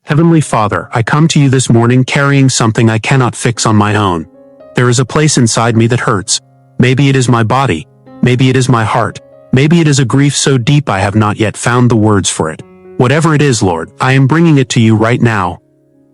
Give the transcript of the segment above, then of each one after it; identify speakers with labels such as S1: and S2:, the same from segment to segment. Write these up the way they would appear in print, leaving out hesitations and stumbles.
S1: Heavenly Father, I come to you this morning carrying something I cannot fix on my own. There is a place inside me that hurts. Maybe it is my body. Maybe it is my heart. Maybe it is a grief so deep I have not yet found the words for it. Whatever it is, Lord, I am bringing it to you right now.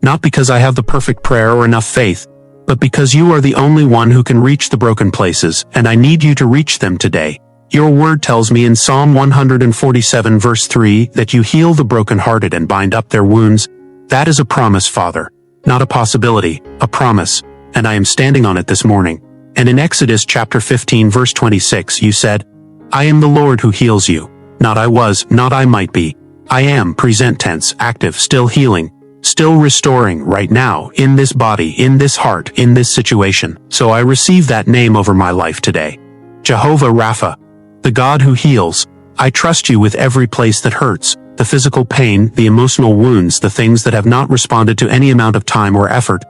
S1: Not because I have the perfect prayer or enough faith, but because you are the only one who can reach the broken places, and I need you to reach them today. Your word tells me in Psalm 147 verse 3 that you heal the brokenhearted and bind up their wounds. That is a promise, Father. Not a possibility, a promise, and I am standing on it this morning. And in Exodus chapter 15 verse 26 you said, I am the Lord who heals you. Not I was, not I might be. I am, present tense, active, still healing, still restoring right now, in this body, in this heart, in this situation. So I receive that name over my life today. Jehovah Rapha, the God who heals. I trust you with every place that hurts, the physical pain, the emotional wounds, the things that have not responded to any amount of time or effort.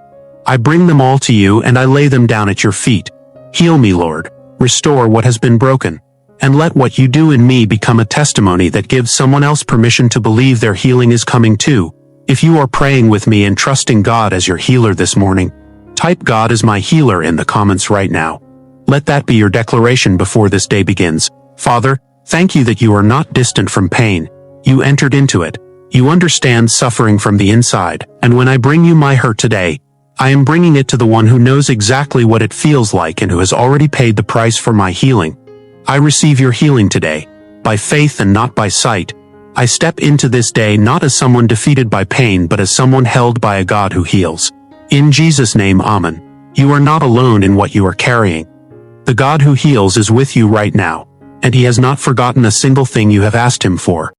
S1: I bring them all to you and I lay them down at your feet. Heal me, Lord. Restore what has been broken. And let what you do in me become a testimony that gives someone else permission to believe their healing is coming too. If you are praying with me and trusting God as your healer this morning, type God is my healer in the comments right now. Let that be your declaration before this day begins. Father, thank you that you are not distant from pain. You entered into it. You understand suffering from the inside, and when I bring you my hurt today, I am bringing it to the one who knows exactly what it feels like and who has already paid the price for my healing. I receive your healing today, by faith and not by sight. I step into this day not as someone defeated by pain but as someone held by a God who heals. In Jesus' name, Amen. You are not alone in what you are carrying. The God who heals is with you right now, and he has not forgotten a single thing you have asked him for.